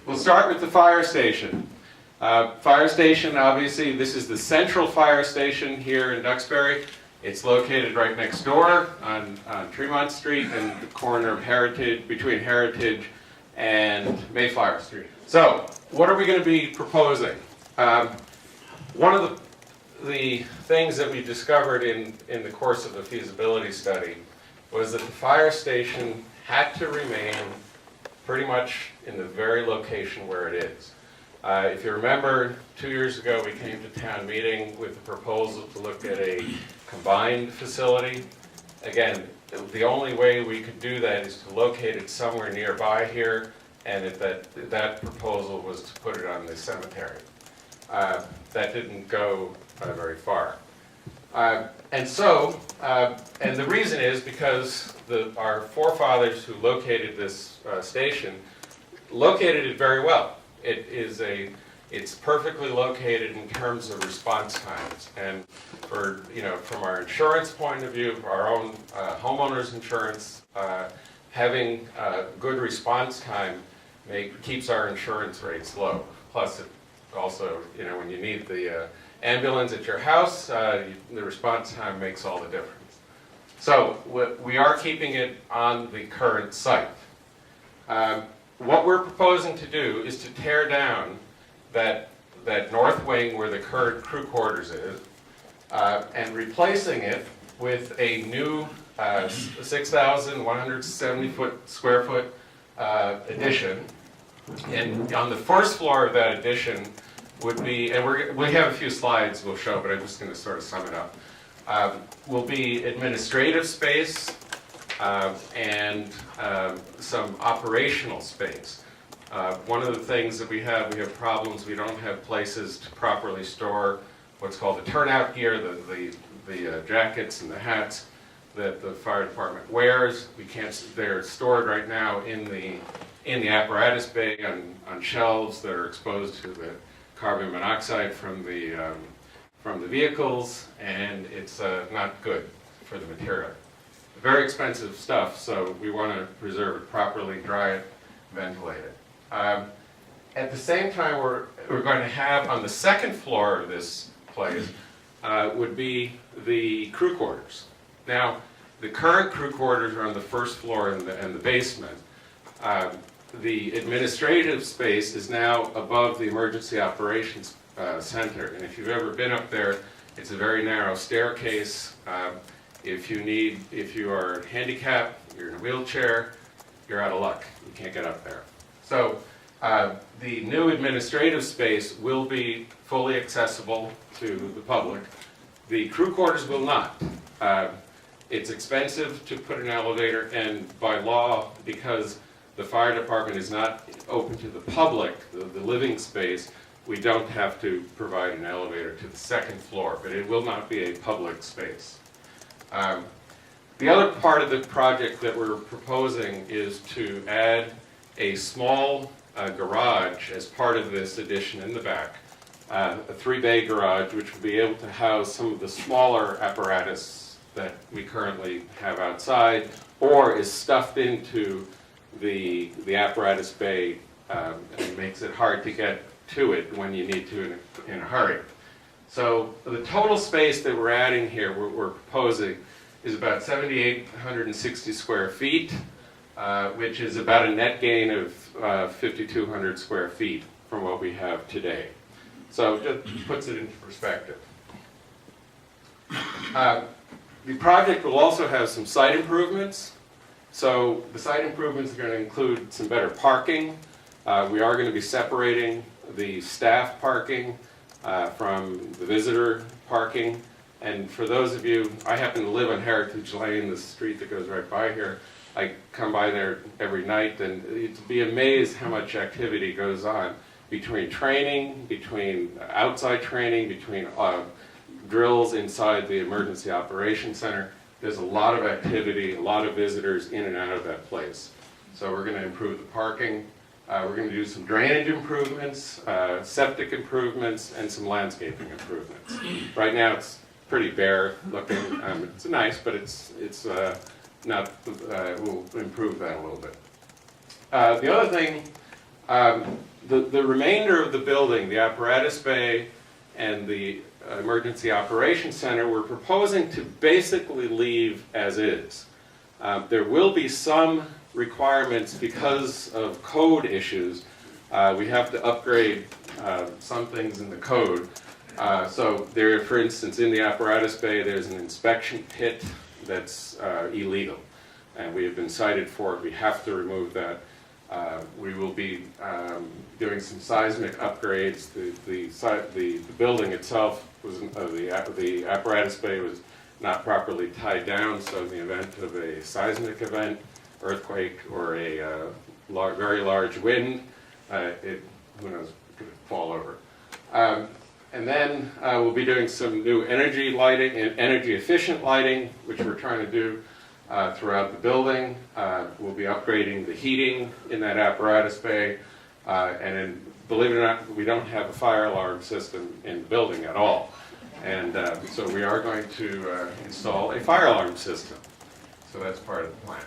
We'll start with the fire station. Fire station, obviously, this is the central fire station here in Duxbury. It's located right next door on Tremont Street and the corner of Heritage, between Heritage and Mayflower Street. So, what are we going to be proposing? One of the things that we discovered in the course of the feasibility study was that the fire station had to remain pretty much in the very location where it is. If you remember, 2 years ago we came to town meeting with a proposal to look at a combined facility. Again, the only way we could do that is to locate it somewhere nearby here, and that proposal was to put it on the cemetery. That didn't go very far. And the reason is because our forefathers who located this station located it very well. It's perfectly located in terms of response times, and from our insurance point of view, for our own homeowners insurance, having good response time keeps our insurance rates low. Plus, it also, when you need the ambulance at your house, the response time makes all the difference. So we are keeping it on the current site. What we're proposing to do is to tear down that north wing where the current crew quarters is, and replacing it with a new 6,170 square foot addition. And on the first floor of that addition would be, and we have a few slides we'll show, but I'm just going to sort of sum it up, will be administrative space, and some operational space. One of the things that we have problems. We don't have places to properly store what's called the turnout gear, the jackets and the hats that the fire department wears. They're stored right now in the apparatus bay on shelves that are exposed to the carbon monoxide from the vehicles, and it's not good for the material. Very expensive stuff, so we want to preserve it properly, dry it, ventilate it. At the same time, we're going to have on the second floor of this place would be the crew quarters. Now, the current crew quarters are on the first floor in the basement. The administrative space is now above the emergency operations center, and if you've ever been up there, it's a very narrow staircase. If you are handicapped, you're in a wheelchair, you're out of luck. You can't get up there. So the new administrative space will be fully accessible to the public. The crew quarters will not. It's expensive to put an elevator, and by law, because the fire department is not open to the public, the living space, we don't have to provide an elevator to the second floor, but it will not be a public space. The other part of the project that we're proposing is to add a small garage as part of this addition in the back, a 3-bay garage which will be able to house some of the smaller apparatus that we currently have outside, or is stuffed into the apparatus bay, and makes it hard to get to it when you need to in a hurry. So the total space that we're adding here, we're proposing, is about 7,860 square feet, which is about a net gain of 5,200 square feet from what we have today. So it just puts it into perspective. The project will also have some site improvements. So the site improvements are going to include some better parking. We are going to be separating the staff parking from the visitor parking. And for those of you, I happen to live on Heritage Lane, the street that goes right by here. I come by there every night, and you'd be amazed how much activity goes on between training, between outside training, between drills inside the Emergency Operations Center. There's a lot of activity, a lot of visitors in and out of that place. So we're going to improve the parking. We're going to do some drainage improvements, septic improvements, and some landscaping improvements. Right now it's pretty bare looking. It's nice, but it's not. We'll improve that a little bit. The other thing The remainder of the building, the apparatus bay and the emergency operations center, we're proposing to basically leave as is. There will be some requirements because of code issues. We have to upgrade some things in the code. So there, for instance, in the apparatus bay, there's an inspection pit that's illegal, and we have been cited for it. We have to remove that. We will be doing some seismic upgrades. The building itself was the apparatus bay was not properly tied down, so in the event of a seismic event, earthquake, or a very large wind, who knows, it could fall over. And then we'll be doing some new energy lighting and energy efficient lighting, which we're trying to do throughout the building. We'll be upgrading the heating in that apparatus bay. Believe it or not, we don't have a fire alarm system in the building at all. And so we are going to install a fire alarm system. So that's part of the plan.